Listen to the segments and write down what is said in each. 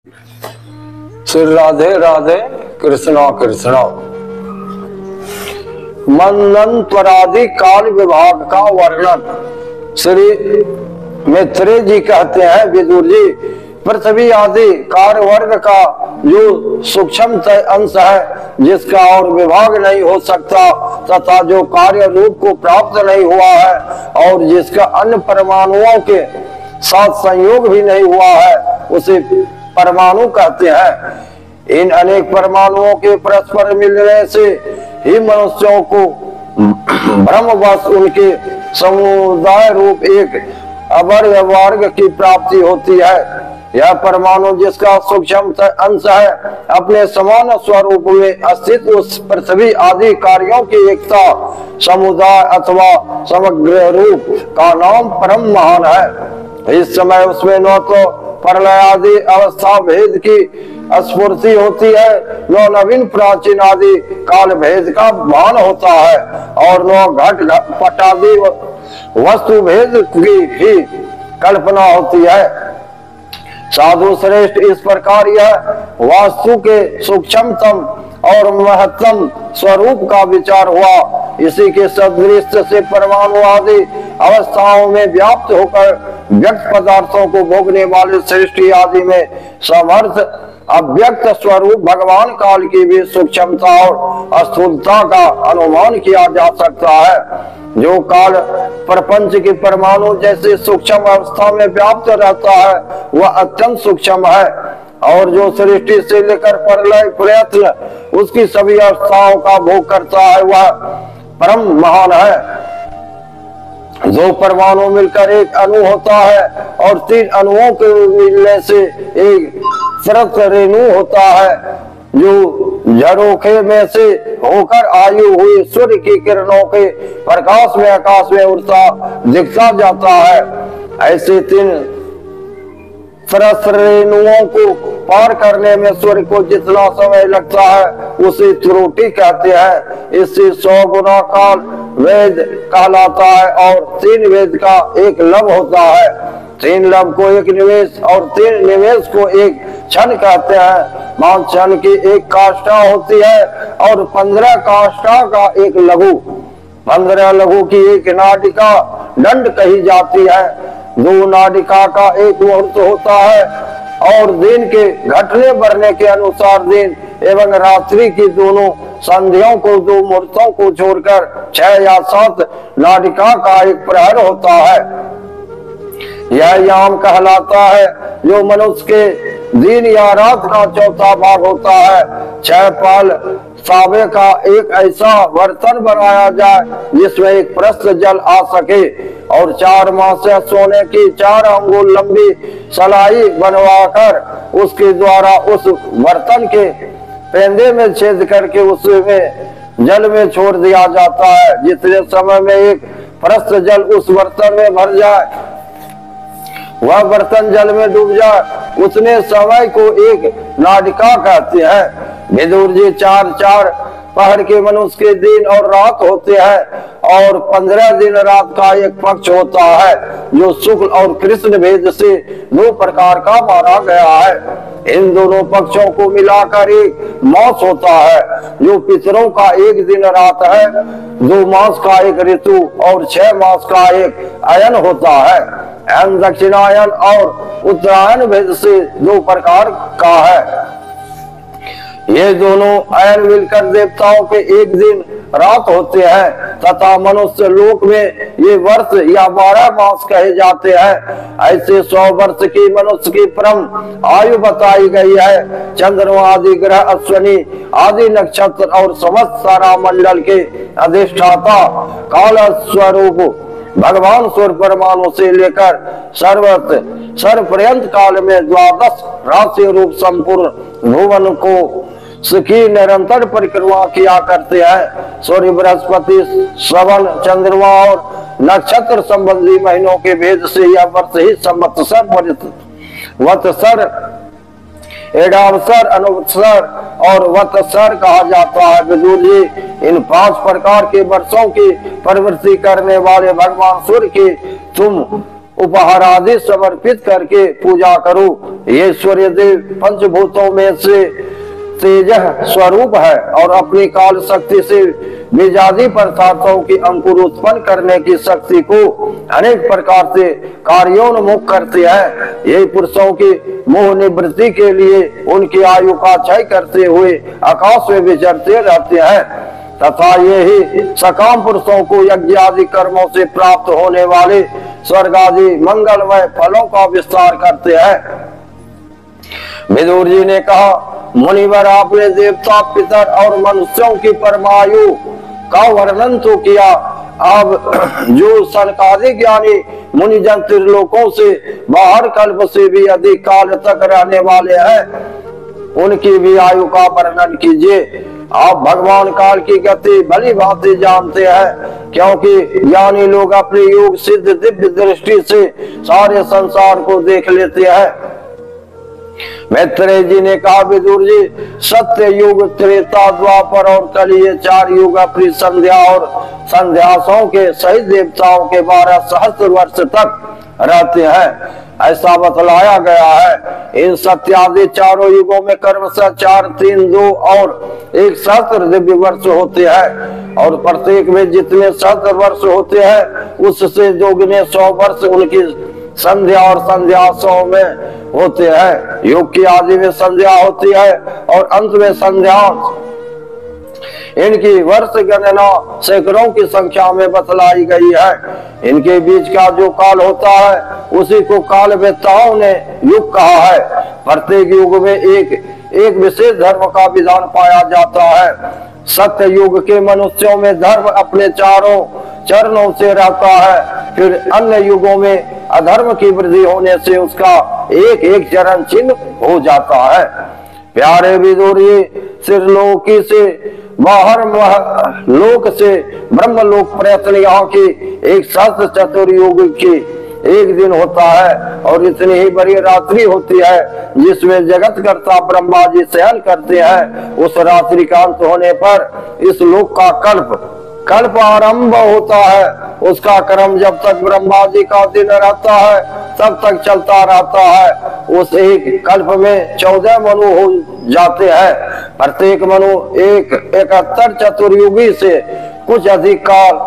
श्री राधे राधे कृष्णा कृष्णा। मनंतरादि काल विभाग का वर्णन श्री मैत्रेय जी कहते हैं, विदुर जी, पृथ्वी आदि कार्य वर्ग का जो सूक्ष्म अंश है, जिसका और विभाग नहीं हो सकता तथा जो कार्य रूप को प्राप्त नहीं हुआ है और जिसका अन्य परमाणुओं के साथ संयोग भी नहीं हुआ है, उसे परमाणु कहते हैं। इन अनेक परमाणुओं के परस्पर मिलने से ही मनुष्यों को ब्रह्मवश उनके समुदाय रूप एक अवर्ग वर्ग की प्राप्ति होती है। यह परमाणु जिसका सूक्ष्म अंश है, अपने समान स्वरूप में अस्तित्व उस पृथ्वी आदि कार्यों की एकता, समुदाय अथवा समग्र रूप का नाम परम महान है। इस समय उसमें न तो प्रलय आदि अवस्था भेद की स्फूर्ति होती है, न नवीन प्राचीन आदि काल भेद का भान होता है और न घट पट आदि वस्तु भेद की ही कल्पना होती है। साधु श्रेष्ठ, इस प्रकार यह वास्तु के सूक्ष्मतम और महत्तम स्वरूप का विचार हुआ। इसी के सदृश से परमाणु आदि अवस्थाओं में व्याप्त होकर व्यक्त पदार्थों को भोगने वाले सृष्टि आदि में समर्थ अव्यक्त स्वरूप भगवान काल की भी सूक्ष्मता और स्थूलता का अनुमान किया जा सकता है। जो काल प्रपंच के परमाणु जैसे सूक्ष्म अवस्था में व्याप्त रहता है, वह अत्यंत सूक्ष्म है, और जो सृष्टि से लेकर प्रलय प्रयत्न उसकी सभी अवस्थाओं का भोग करता है, वह परम महान है। दो परमाणु मिलकर एक अणु होता है और तीन अणुओं के मिलने से एक सरत रेणु होता है, जो झरोखे में से होकर आयु हुई सूर्य की किरणों के प्रकाश में आकाश में उड़ता दिखता जाता है। ऐसे तीन सरस रेणुओं को पार करने में सूर्य को जितना समय लगता है, उसे त्रुटि कहते हैं। इससे 100 गुना काल वेद कहलाता है और 3 वेद का एक लब होता है। 3 लब को एक निमेष और 3 निमेष को एक क्षण कहते हैं। 5 क्षण की एक काष्ठा होती है और 15 काष्ठा का एक लघु, 15 लघु की एक नाटिका दंड कही जाती है। 2 नाटिका का एक मुहूर्त होता है और दिन के घटने बढ़ने के अनुसार दिन एवं रात्रि की दोनों संध्याओं को 2 मुहूर्तों को छोड़कर 6 या 7 नाटिका का एक प्रहर होता है। यह याम कहलाता है, जो मनुष्य के दिन या रात का चौथा भाग होता है। 6 पाल सावे का एक ऐसा बर्तन बनाया जाए जिसमें एक प्रस्थ जल आ सके, और 4 माह से सोने की 4 अंगुल लंबी सलाई बनवाकर उसके द्वारा उस बर्तन के पेंदे में छेद करके उसमें जल में छोड़ दिया जाता है। जितने समय में एक प्रस्थ जल उस बर्तन में भर जाए, वह बर्तन जल में डूब जाए, उतने समय को एक नाटिका कहते हैं। विदुर जी, 4-4 पहर के मनुष्य के दिन और रात होते हैं और 15 दिन रात का एक पक्ष होता है, जो शुक्ल और कृष्ण भेद से 2 प्रकार का माना गया है। इन दोनों पक्षों को मिलाकर एक मास होता है, जो पितरों का एक दिन रात है, 2 मास का एक ऋतु और 6 मास का एक अयन होता है। अयन दक्षिणायन और उत्तरायण भेद से 2 प्रकार का है। ये दोनों अयन मिलकर देवताओं के एक दिन रात होते हैं तथा मनुष्य लोक में ये वर्ष या 12 मास कहे जाते हैं। ऐसे 100 वर्ष की मनुष्य की परम आयु बताई गई है। चंद्रमा आदि ग्रह, अश्विनी आदि नक्षत्र और समस्त सारा मंडल के अधिष्ठाता काल स्वरूप भगवान सूर्य परमाणु से लेकर सर्व पर्यंत काल में 12 राशि रूप संपूर्ण भुवन को की निरंतर परिक्रमा किया करते हैं। सूर्य, बृहस्पति, श्रवण, चंद्रमा और नक्षत्र संबंधी महीनों के भेद से यह वर्ष ही संवत्सर, वत्सर, एडावसर, अनुवत्सर और वत्सर कहा जाता है। विदुर जी, इन 5 प्रकार के वर्षों की प्रवृत्ति करने वाले भगवान सूर्य की तुम उपहार आदि समर्पित करके पूजा करो। ये सूर्य देव पंचभूतों में से तेज स्वरूप है और अपनी काल शक्ति से बीजादि पदार्थों की अंकुर उत्पन्न करने की शक्ति को अनेक प्रकार से कार्योन्मुख करते हैं। यही पुरुषों की मोह निवृत्ति के लिए उनकी आयु का क्षय करते हुए आकाश में विचरते रहते हैं तथा ये ही सकाम पुरुषों को यज्ञ आदि कर्मों से प्राप्त होने वाले स्वर्ग आदि मंगलमय फलों का विस्तार करते हैं। विदुर जी ने कहा, मुनिवर आपने देवता पितर और मनुष्यों की परमायु का वर्णन तो किया, अब जो सनकादि ज्ञानी मुनिजन त्रिलोकों से बाहर कल्प से भी अधिक काल तक रहने वाले हैं उनकी भी आयु का वर्णन कीजिए। आप भगवान काल की गति भली भांति जानते हैं, क्योंकि ज्ञानी लोग अपनी योग सिद्ध दिव्य दृष्टि से सारे संसार को देख लेते हैं। मैत्रेय जी ने कहा, विदुर जी सत्य युग, त्रेता, द्वापर और कली ये 4 युग अपनी संध्या और संध्यासों के सहित देवताओं के 12 सहस्त्र वर्ष तक रहते हैं, ऐसा बतलाया गया है। इन सत्यादि चारों युगों में क्रमशः 4, 3, 2 और 1 सहस्त्र दिव्य वर्ष होते हैं और प्रत्येक में जितने सहस्त्र वर्ष होते हैं उससे दोगुने 100 वर्ष उनकी संध्या और संध्यासों में होते हैं। युग की आदि में संध्या होती है और अंत में संध्या। इनकी वर्ष गणना सैकड़ों की संख्या में बतलाई गई है। इनके बीच का जो काल होता है उसी को काल वेत्ताओं ने युग कहा है। प्रत्येक युग में एक विशेष धर्म का विधान पाया जाता है। सत्य युग के मनुष्यों में धर्म अपने चारों चरणों से रहता है, फिर अन्य युगों में अधर्म की वृद्धि होने से उसका एक एक चरण चिन्ह हो जाता है। प्यारे विदुर जी, त्रिलोकी से बाहर लोक से ब्रह्मलोक प्रयत्न यहाँ की 1 सहस्त्र चतुर्युग की एक दिन होता है और इतनी ही बड़ी रात्रि होती है जिसमें जगत कर्ता ब्रह्मा जी शयन करते हैं। उस रात्रि का अंत होने पर इस लोक का कल्प आरंभ होता है। उसका क्रम जब तक ब्रह्मा जी का दिन रहता है तब तक चलता रहता है। उस एक कल्प में 14 मनु हो जाते हैं। प्रत्येक मनु 71 चतुर्युगी से कुछ अधिक काल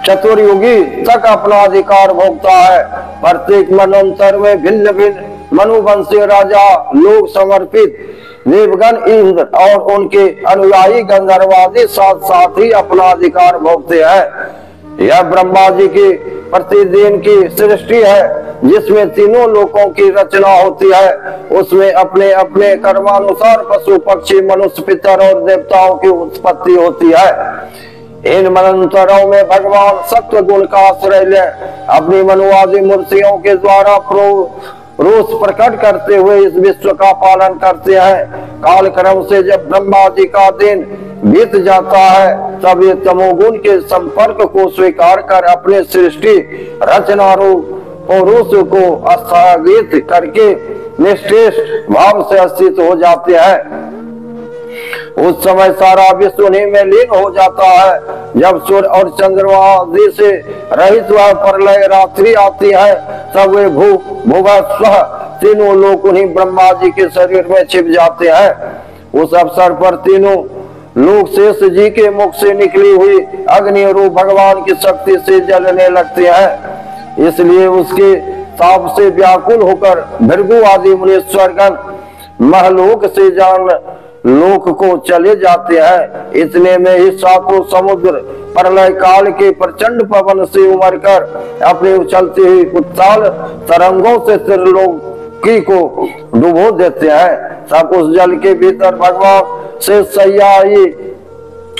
चतुर्युगी तक अपना अधिकार भोगता है। प्रत्येक मनवंतर में भिन्न भिन्न मनुवंशीय राजा लोग समर्पित देवगण इंद्र और उनके अनुयायी गंधर्वादी साथ साथ ही अपना अधिकार भोगते हैं। यह ब्रह्मा जी की प्रतिदिन की सृष्टि है जिसमें तीनों लोकों की रचना होती है। उसमें अपने अपने कर्मानुसार पशु पक्षी मनुष्य पितर और देवताओं की उत्पत्ति होती है। इन मनंतरों में भगवान सत्व गुण का आश्रय ले अपनी मनुवादी मूर्तियों के द्वारा रोष प्रकट करते हुए इस विश्व का पालन करते हैं। काल क्रम से जब ब्रह्मा जी का दिन बीत जाता है तब ये तमोगुण के संपर्क को स्वीकार कर अपने सृष्टि रचना रूप को स्थगित करके निश्रेष्ठ भाव से अस्तित्व हो जाते हैं। उस समय सारा विश्व उन्हीं में लीन हो जाता है। जब सूर्य और चंद्रमा आदि से रहित वह प्रलय रात्रि आती है तब वे भुवः स्वः तीनों लोग उन्हीं ब्रह्मा जी के शरीर में छिप जाते हैं। उस अवसर पर तीनों लोग शेष जी के मुख से निकली हुई अग्नि रूप भगवान की शक्ति से जलने लगते हैं। इसलिए उसके ताप से व्याकुल होकर भृगु आदि मुनीश्वरगण महलोक से जान लोक को चले जाते हैं। इतने में ही सातों समुद्र प्रलय काल के प्रचंड पवन से उमड़ कर अपने उछलती हुई उत्ताल तरंगों से त्रिलोकी को डुबो देते हैं। तब उस जल के भीतर भगवान से सैयाई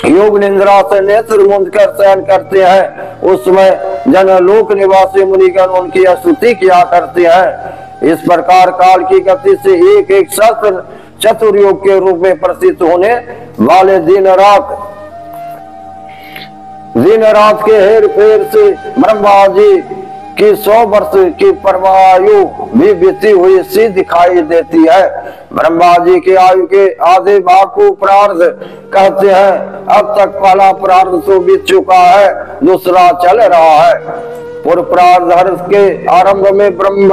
योग निंद्रा से नेत्र मूंद कर शयन करते हैं। उसमें जनलोक निवासी मुनिगण उनकी स्तुति किया करते हैं। इस प्रकार काल की गति से एक एक सहस्त्र चतुर्युग के रूप में प्रतीत होने वाले दिन रात के हेर फेर से ब्रह्मा जी की 100 वर्ष की परमायु भी बीती हुई सी दिखाई देती है। ब्रह्मा जी के आयु के आधे भाग को प्रार्ध कहते हैं। अब तक पहला प्रार्ध तो बीत चुका है, दूसरा चल रहा है। पूर्व प्रारब्ध के आरंभ में ब्रह्म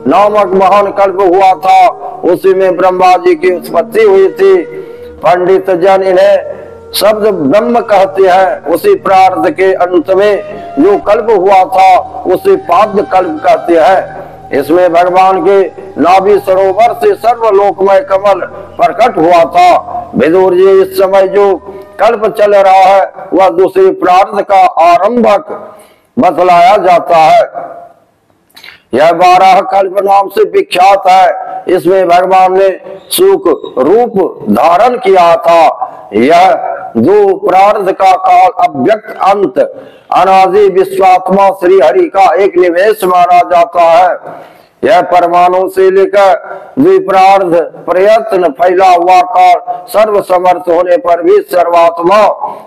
नामक महान कल्प हुआ था, उसी में ब्रह्मा जी की उत्पत्ति हुई थी। पंडित जन इन्हें शब्द ब्रह्म कहते हैं। उसी प्रारब्ध के अंत में जो कल्प हुआ था उसे पाद कल्प कहते हैं। इसमें भगवान के नाभि सरोवर से सर्वलोकमय कमल प्रकट हुआ था। विदुर जी, इस समय जो कल्प चल रहा है वह दूसरी प्रारब्ध का आरंभक बतलाया जाता है। यह 12 कल्प नाम से विख्यात है। इसमें भगवान ने सुख रूप धारण किया था। यह दो प्रारब्ध का काल अव्यक्त अंत अनादि विश्वात्मा श्री हरि का एक निवेश माना जाता है। यह परमाणु से लेकर द्विप्रार्ध प्रयत्न फैला हुआ काल सर्व समर्थ होने पर भी सर्वात्मा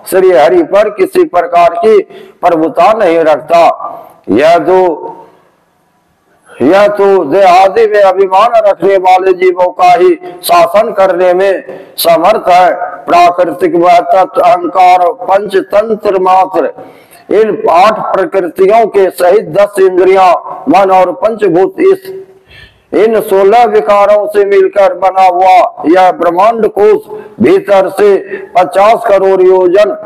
श्री हरि पर किसी प्रकार की प्रभुता नहीं रखता। यह तो देहादि में अभिमान रखने वाले जीवों का ही शासन करने में समर्थ है। प्राकृतिक व तत्व अहंकार पंचतंत्र मात्र इन 8 प्रकृतियों के सहित 10 इंद्रियां, मन और पंचभूत इन 16 विकारों से मिलकर बना हुआ यह ब्रह्मांड कोश भीतर से 50 करोड़ योजन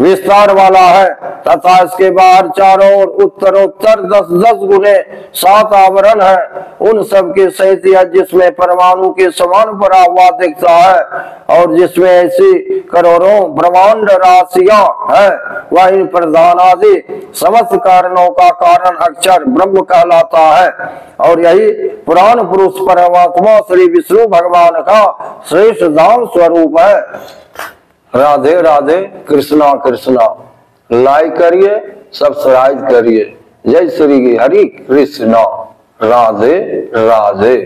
विस्तार वाला है तथा इसके बाहर चारों ओर उत्तरोत्तर 10-10 गुने 7 आवरण है। उन सब के सहित यह जिसमें परमाणु के समान भरा हुआ दिखता है और जिसमें ऐसी करोड़ों ब्रह्मांड राशियां हैं, वह इन प्रधान आदि समस्त कारणों का कारण अक्षर ब्रह्म कहलाता है। और यही पुराण पुरुष परमात्मा श्री विष्णु भगवान का श्रेष्ठ धाम स्वरूप है। राधे राधे, कृष्णा कृष्णा। लाइक करिए, सब्सक्राइब करिए। जय श्री हरि कृष्णा। राधे राधे।